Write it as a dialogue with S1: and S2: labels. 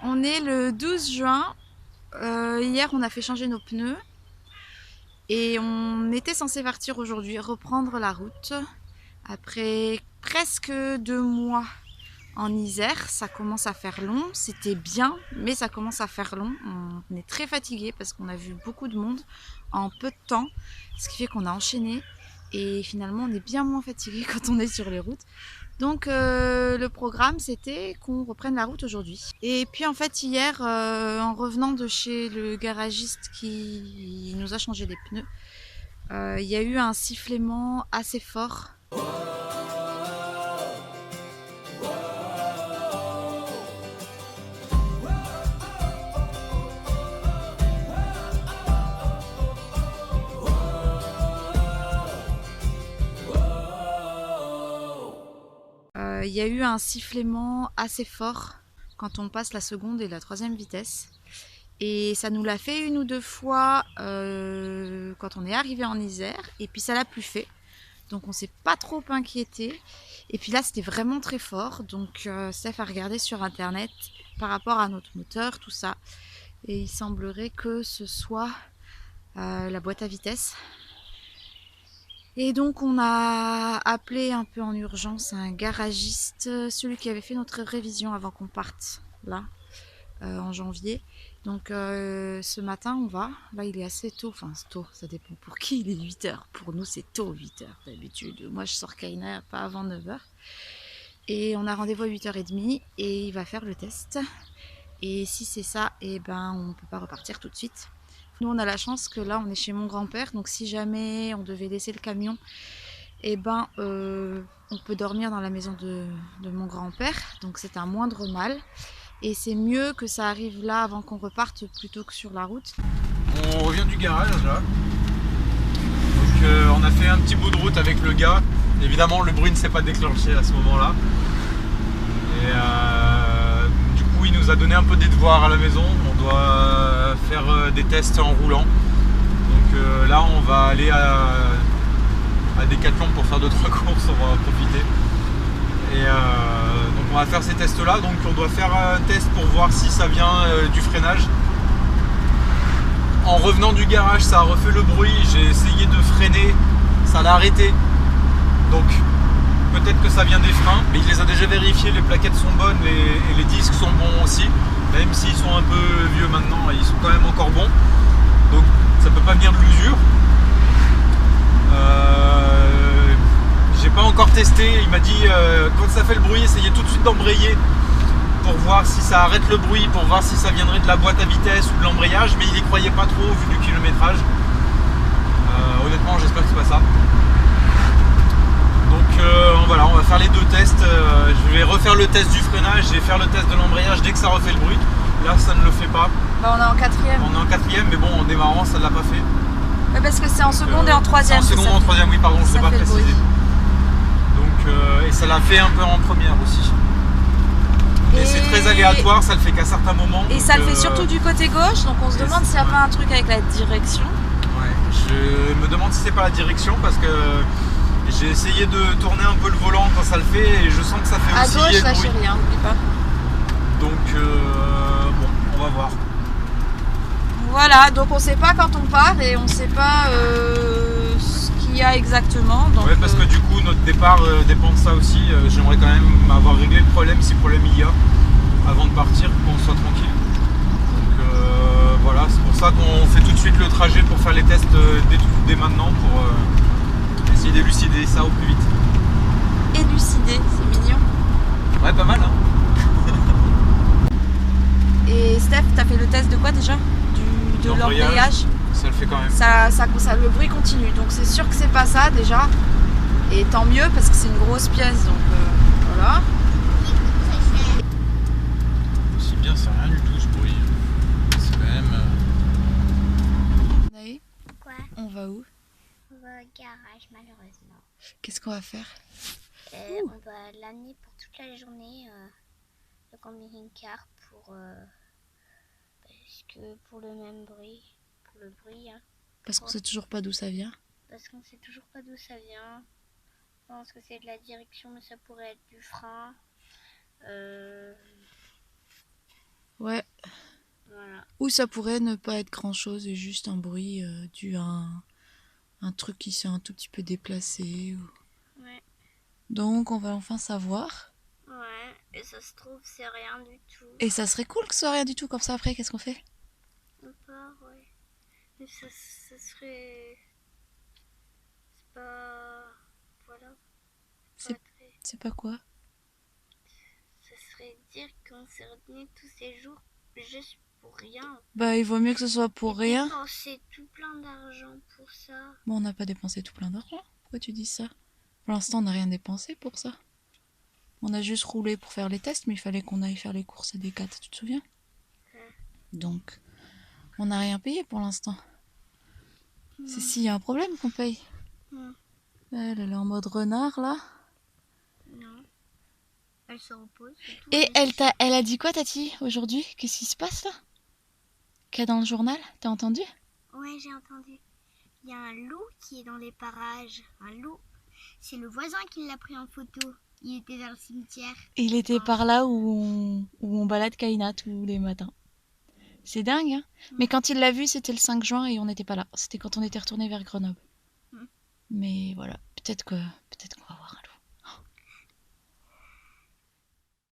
S1: On est le 12 juin. Hier, on a fait changer nos pneus et on était censé partir aujourd'hui, reprendre la route. Après presque 2 mois en Isère, ça commence à faire long. C'était bien, mais ça commence à faire long. On est très fatigué parce qu'on a vu beaucoup de monde en peu de temps, ce qui fait qu'on a enchaîné. Et finalement, on est bien moins fatigué quand on est sur les routes. Donc le programme c'était qu'on reprenne la route aujourd'hui. Et puis en fait hier en revenant de chez le garagiste qui nous a changé les pneus, il y a eu un sifflement assez fort. Il y a eu un sifflement assez fort quand on passe la seconde et la troisième vitesse. Et ça nous l'a fait une ou deux fois quand on est arrivé en Isère. Et puis ça l'a plus fait. Donc on s'est pas trop inquiété. Et puis là c'était vraiment très fort. Donc Steph a regardé sur internet par rapport à notre moteur, tout ça. Et il semblerait que ce soit la boîte à vitesse. Et donc on a appelé un peu en urgence un garagiste, celui qui avait fait notre révision avant qu'on parte là en janvier. Donc ce matin on va, là il est assez tôt, enfin c'est tôt, ça dépend pour qui, il est 8h. Pour nous c'est tôt 8h d'habitude. Moi je sors Kaina pas avant 9h. Et on a rendez-vous à 8h30 et il va faire le test. Et si c'est ça, et ben on peut pas repartir tout de suite. Nous on a la chance que là on est chez mon grand-père, donc si jamais on devait laisser le camion, et ben on peut dormir dans la maison de mon grand-père, donc c'est un moindre mal. Et c'est mieux que ça arrive là avant qu'on reparte plutôt que sur la route.
S2: On revient du garage là. Donc on a fait un petit bout de route avec le gars. Évidemment le bruit ne s'est pas déclenché à ce moment-là. Et du coup il nous a donné un peu des devoirs à la maison. On doit faire des tests en roulant. Donc là on va aller à Decathlon pour faire 2-3 courses, on va en profiter. Et donc on va faire ces tests là. Donc on doit faire un test pour voir si ça vient du freinage. En revenant du garage, ça a refait le bruit, j'ai essayé de freiner, ça l'a arrêté. Donc peut-être que ça vient des freins, mais il les a déjà vérifiés, les plaquettes sont bonnes et les disques sont bons aussi. Même s'ils sont un peu vieux maintenant, ils sont quand même encore bons. Donc ça peut pas venir de l'usure. J'ai pas encore testé, il m'a dit quand ça fait le bruit, essayez tout de suite d'embrayer pour voir si ça arrête le bruit, pour voir si ça viendrait de la boîte à vitesse ou de l'embrayage, mais il y croyait pas trop vu du kilométrage. Honnêtement, j'espère que c'est pas ça. Donc voilà, on va faire les deux tests. Je vais refaire le test du freinage et faire le test de l'embrayage dès que ça refait le bruit. Là, ça ne le fait pas.
S1: Bah, on est en quatrième.
S2: On est en quatrième, mais bon, en démarrant, ça ne l'a pas fait.
S1: Ouais, parce que c'est en seconde et en troisième.
S2: En seconde et en troisième, oui, pardon, je ne sais pas préciser. Donc, et ça l'a fait un peu en première aussi. Et c'est très aléatoire, ça le fait qu'à certains moments.
S1: Et ça le fait surtout du côté gauche, donc on se demande s'il n'y a pas un truc avec la direction.
S2: Ouais, je me demande si c'est pas la direction parce que j'ai essayé de tourner un peu le volant quand ça le fait et je sens que ça fait aussi
S1: à gauche,
S2: le
S1: là,
S2: bruit.
S1: chérie, hein, n'oublie pas.
S2: Donc bon, on va voir.
S1: Voilà, donc on sait pas quand on part et on sait pas ce qu'il y a exactement. Donc,
S2: ouais, parce que du coup notre départ dépend de ça aussi. J'aimerais quand même avoir réglé le problème si problème il y a avant de partir pour qu'on soit tranquille. Donc voilà, c'est pour ça qu'on fait tout de suite le trajet pour faire les tests dès maintenant pour essayer d'élucider ça au plus vite.
S1: élucidé, c'est mignon.
S2: Ouais, pas mal hein.
S1: Et Steph, t'as fait le test de quoi déjà? De l'embrayage.
S2: Ça le fait quand même.
S1: Ça, le bruit continue, donc c'est sûr que c'est pas ça déjà. Et tant mieux parce que c'est une grosse pièce, donc voilà.
S2: C'est bien, c'est rien du tout ce bruit. C'est quand même.
S1: Naï,
S3: Quoi?
S1: on va où?
S3: On va au garage malheureusement.
S1: Qu'est-ce qu'on va faire?
S3: On va l'amener pour toute la journée, le camping-car parce que pour le même bruit, pour le bruit, hein.
S1: Parce qu'on sait toujours pas d'où ça vient.
S3: Parce qu'on sait toujours pas d'où ça vient. Je pense que c'est de la direction, mais ça pourrait être du frein.
S1: Ouais.
S3: Voilà.
S1: Ou ça pourrait ne pas être grand chose et juste un bruit dû à un truc qui s'est un tout petit peu déplacé.
S3: Ouais.
S1: Donc on va enfin savoir.
S3: Ouais. Et ça se trouve, c'est rien du tout.
S1: Et ça serait cool que ce soit rien du tout comme ça après, qu'est-ce qu'on fait?
S3: On part, ouais. Mais ça serait... C'est pas... Voilà.
S1: C'est-
S3: Pas très...
S1: C'est pas quoi?
S3: Ça serait dire qu'on s'est retenu tous ces jours juste pour rien.
S1: Bah il vaut mieux que ce soit pour
S3: Et
S1: rien.
S3: dépenser tout plein d'argent pour ça.
S1: Bon, on n'a pas dépensé tout plein d'argent. Pourquoi tu dis ça? Pour l'instant, on n'a rien dépensé pour ça. On a juste roulé pour faire les tests, mais il fallait qu'on aille faire les courses à Decat, tu te souviens? Donc, on n'a rien payé pour l'instant. C'est s'il y a un problème qu'on paye.
S3: Mm.
S1: Elle est en mode renard, là.
S3: Non. Elle se repose. C'est tout.
S1: Et elle a dit quoi, Tati, aujourd'hui? Qu'est-ce qui se passe, là? Qu'il y a dans le journal? T'as entendu?
S3: Ouais, j'ai entendu. Il y a un loup qui est dans les parages. Un loup. C'est le voisin qui l'a pris en photo. Il était dans le cimetière.
S1: Il était par là où on balade Kaina tous les matins. C'est dingue, hein? Mais quand il l'a vu, c'était le 5 juin et on n'était pas là. C'était quand on était retourné vers Grenoble.
S3: Mm.
S1: Mais voilà, peut-être qu'on va voir